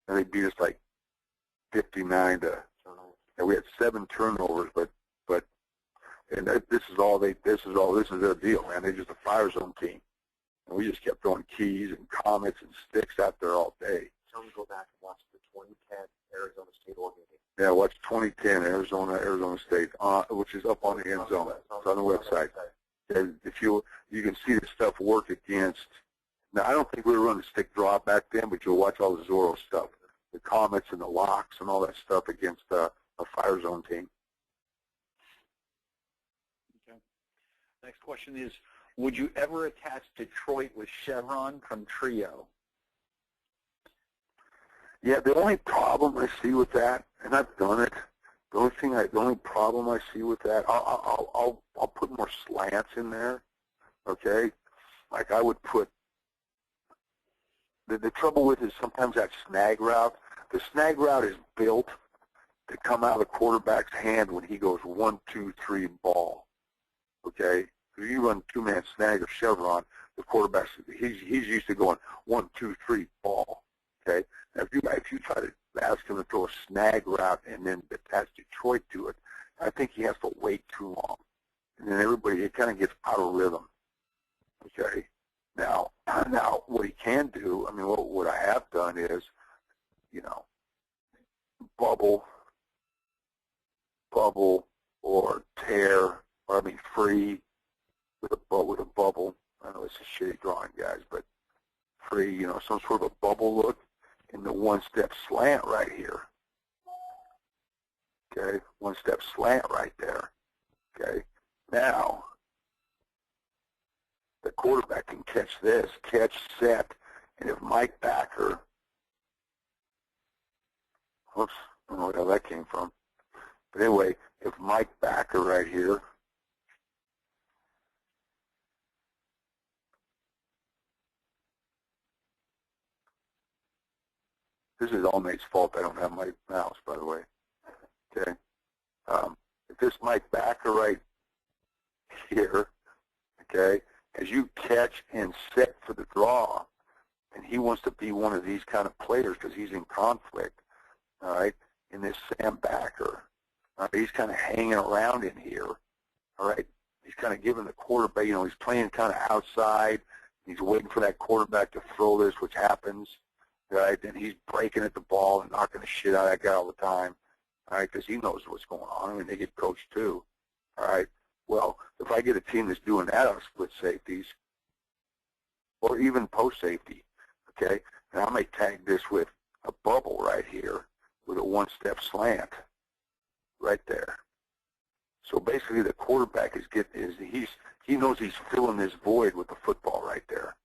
and they beat us like 59 to, and we had 7 turnovers, and this is their deal, man. They're just a fire zone team. And we just kept throwing keys and comets and sticks out there all day. Tell them to go back and watch the 2010 Arizona State Oregon game. Yeah, watch 2010 Arizona State, which is up on the end zone. It's on the website. And if you can see the stuff work against. Now, I don't think we were running stick draw back then, but you'll watch all the Zorro stuff, the comets and the locks and all that stuff against a fire zone team. Okay. Next question is, would you ever attach Detroit with chevron from Trio? Yeah, the only problem I see with that, and I've done it, the only problem I see with that, I'll put more slants in there, okay? Like I would put, the trouble with it is sometimes that snag route, the snag route is built to come out of the quarterback's hand when he goes 1, 2, 3 ball, okay? If you run 2-man snag or chevron, the quarterback, he's used to going 1, 2, 3 ball. Okay. Now, if you try to ask him to throw a snag route and then attach Detroit to it, I think he has to wait too long, and then it kind of gets out of rhythm. Okay. Now what he can do, I mean, what I have done is, bubble or tear, or free. With a bubble. I know it's a shitty drawing, guys, but free, some sort of a bubble look in the 1-step slant right here. Okay, 1-step slant right there. Okay, now the quarterback can catch this, catch, set, and if Mike Backer, oops, I don't know where that came from, but anyway, if Mike Backer right here, this is all Nate's fault. I don't have my mouse, by the way. Okay. If this Mike Backer right here, okay, as you catch and set for the draw, and he wants to be one of these kind of players because he's in conflict, all right, in this Sam Backer, he's kind of hanging around in here, all right. He's kind of giving the quarterback, he's playing kind of outside. He's waiting for that quarterback to throw this, which happens. Right, and he's breaking at the ball and knocking the shit out of that guy all the time, all right, because he knows what's going on. I mean, they get coached too, all right. Well, if I get a team that's doing that on split safeties or even post safety, okay, and I may tag this with a bubble right here with a one-step slant right there. So basically, the quarterback he knows he's filling this void with the football right there.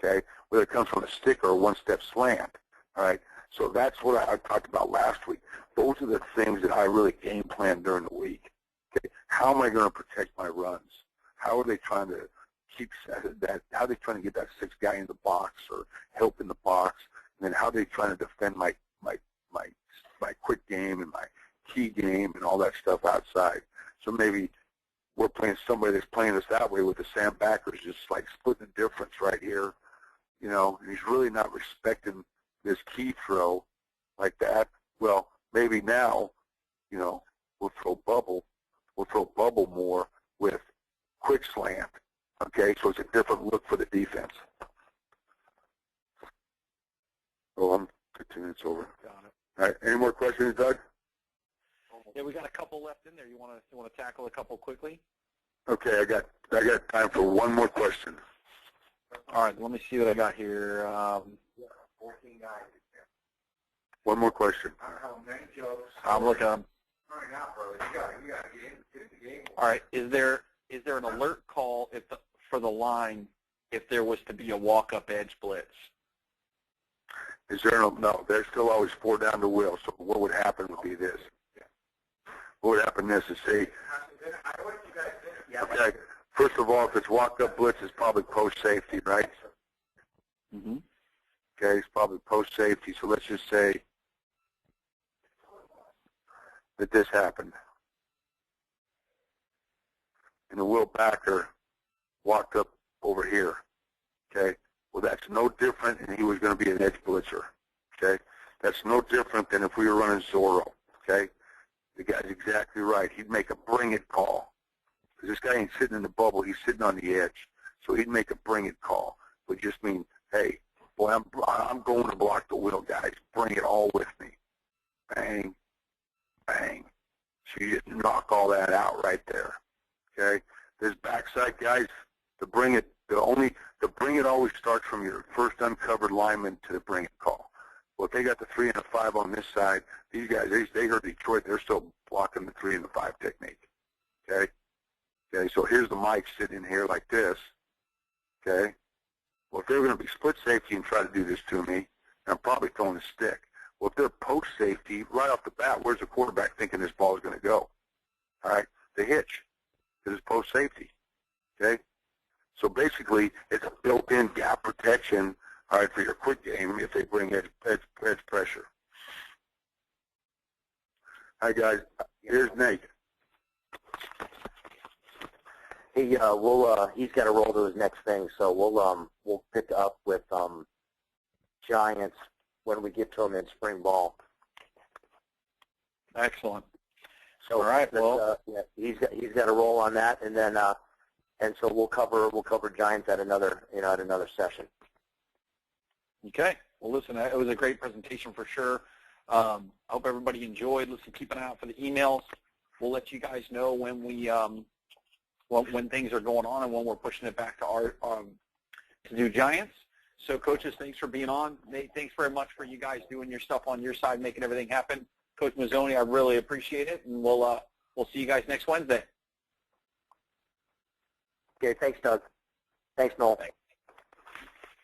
Okay, whether it comes from a stick or a one-step slant. All right. So that's what I talked about last week. Those are the things that I really game plan during the week. Okay, how am I going to protect my runs? How are they trying to keep that? How are they trying to get that sixth guy in the box or help in the box? And then how are they trying to defend my quick game and my key game and all that stuff outside? So maybe we're playing somebody that's playing us that way with the Sam backers, just like splitting the difference right here, you know, and he's really not respecting this key throw like that. Well, maybe now, you know, we'll throw bubble more with quick slant, okay, so it's a different look for the defense. Oh, I'm 15 minutes over. Got it. All right, any more questions, Doug? Yeah, we got a couple left in there. You want to tackle a couple quickly? Okay, I got time for one more question. All right, let me see what I got here. 14 guys. One more question. I'm looking. All right, now, brother, you got to get in the game. All right, is there an alert call for the line if there was to be a walk-up edge blitz? Is there no? There's still always 4 down the wheel. So what would happen would be this. What would happen is say, okay, first of all, if it's walk-up blitz, it's probably post-safety, right? Mm-hmm. Okay, it's probably post-safety. So let's just say that this happened. And the will backer walked up over here. Okay? Well, that's no different, and he was going to be an edge blitzer. Okay? That's no different than if we were running Zorro. Okay? The guy's exactly right. He'd make a bring it call. Because this guy ain't sitting in the bubble. He's sitting on the edge. So he'd make a bring it call. Would just mean, hey, boy, I'm going to block the wheel, guys. Bring it all with me. Bang, bang. So you just knock all that out right there. Okay? There's backside guys. The bring it always starts from your first uncovered lineman to the bring it call. Well, if they got the 3 and a 5 on this side, these guys, they heard Detroit, they're still blocking the 3 and the 5 technique. Okay? Okay, so here's the mic sitting in here like this. Okay? Well, if they're going to be split safety and try to do this to me, I'm probably throwing a stick. Well, if they're post safety, right off the bat, where's the quarterback thinking this ball is going to go? All right? The hitch, because it's post safety. Okay? So basically, it's a built-in gap protection, all right, for your quick game if they bring edge pressure. Hi, guys. Here's Nate. He's got to roll to his next thing, so we'll pick up with Giants when we get to them in spring ball. Excellent. So all right, well, he's got to roll on that, and then and so we'll cover Giants at another session. Okay. Well, listen, it was a great presentation for sure. I hope everybody enjoyed. Listen, keep an eye out for the emails. We'll let you guys know when we when things are going on and when we're pushing it back to our to do Giants. So, coaches, thanks for being on. Nate, thanks very much for you guys doing your stuff on your side, making everything happen. Coach Mazzone, I really appreciate it, and we'll see you guys next Wednesday. Okay, thanks, Doug. Thanks, Noel. Thanks.